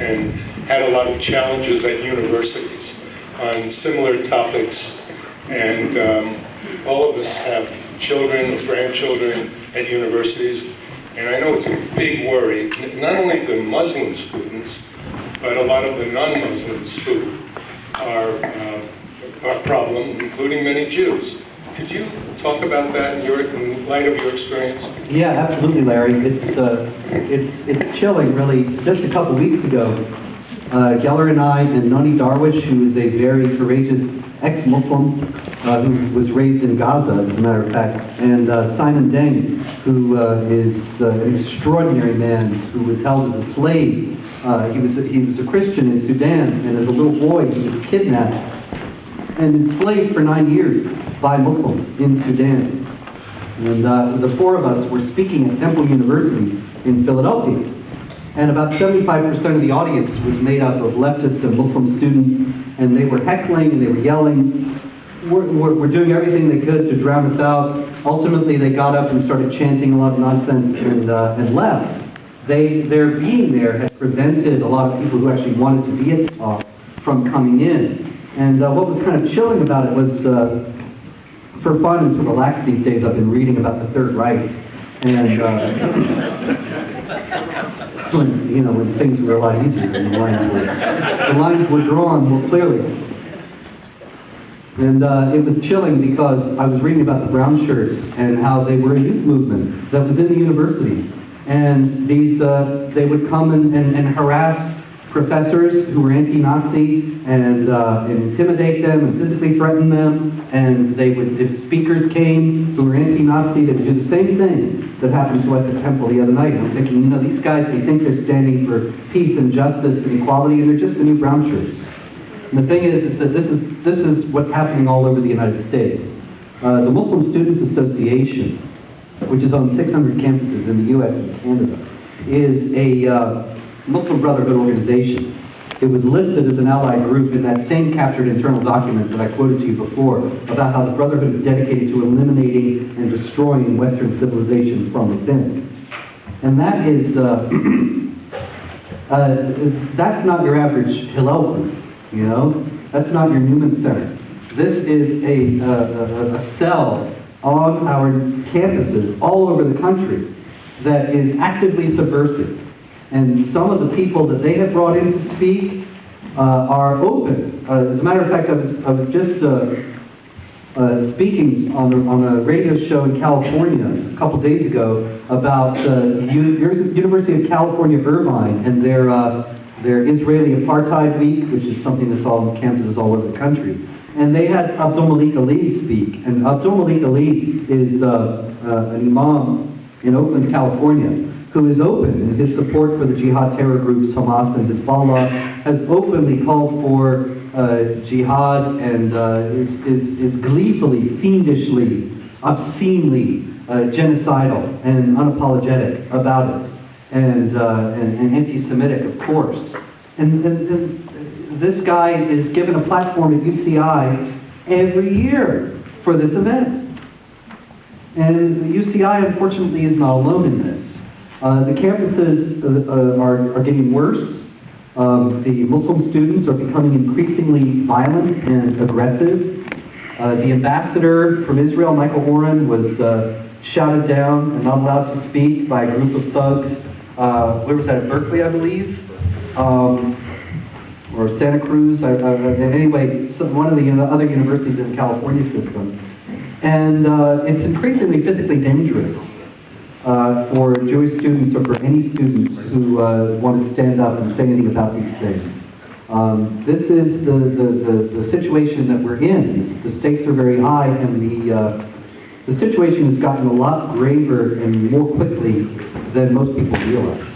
and had a lot of challenges at universities on similar topics. And all of us have children or grandchildren at universities, and I know it's a big worry, not only the Muslim students, but a lot of the non-Muslims who are a problem, including many Jews. Could you talk about that in light of your experience? Yeah, absolutely, Larry. It's chilling, really. Just a couple weeks ago, Geller and I, and Nani Darwish, who is a very courageous ex-Muslim who was raised in Gaza, as a matter of fact, and Simon Deng, who is an extraordinary man who was held as a slave. He was a Christian in Sudan, and as a little boy he was kidnapped and enslaved for 9 years by Muslims in Sudan. And the four of us were speaking at Temple University in Philadelphia. And about 75% of the audience was made up of leftist and Muslim students, and they were heckling and they were yelling. We're doing everything they could to drown us out. Ultimately, they got up and started chanting a lot of nonsense and left. Their being there had prevented a lot of people who actually wanted to be at the talk from coming in. And what was kind of chilling about it was, for fun and to relax these days, I've been reading about the Third Reich. And when things were a lot easier and the lines were drawn more clearly. And it was chilling because I was reading about the brown shirts and how they were a youth movement that was in the universities. And they would come and harass professors who were anti-Nazi and intimidate them and physically threaten them. And they would, if speakers came who were anti-Nazi, they would do the same thing that happened to us at Temple the other night. And I'm thinking, these guys, they think they're standing for peace and justice and equality, and they're just the new brown shirts. And the thing is that this is what's happening all over the United States. The Muslim Students Association, which is on 600 campuses in the U.S. and Canada, is a Muslim Brotherhood organization. It was listed as an allied group in that same captured internal document that I quoted to you before about how the Brotherhood is dedicated to eliminating and destroying Western civilization from within. And that is, that's not your average Hillel group, That's not your Newman Center. This is a cell on our campuses all over the country that is actively subversive. And some of the people that they have brought in to speak are open. As a matter of fact, I was just speaking on a radio show in California a couple days ago about University of California, Irvine, and their Israeli Apartheid Week, which is something that's on campuses all over the country. And they had Abdul Malik Ali speak. And Abdul Malik Ali is an imam in Oakland, California, who is open in his support for the Jihad Terror groups Hamas and Hezbollah, has openly called for jihad and is gleefully, fiendishly, obscenely genocidal and unapologetic about it, and anti-Semitic, of course. And this guy is given a platform at UCI every year for this event. And UCI, unfortunately, is not alone in this. The campuses are getting worse. The Muslim students are becoming increasingly violent and aggressive. The ambassador from Israel, Michael Oren, was shouted down and not allowed to speak by a group of thugs. Where was that? At Berkeley, I believe, or Santa Cruz. Anyway, one of the other universities in the California system. And it's increasingly physically dangerous for Jewish students or for any students who want to stand up and say anything about these things. This is the situation that we're in. The stakes are very high, and the situation has gotten a lot graver and more quickly than most people realize.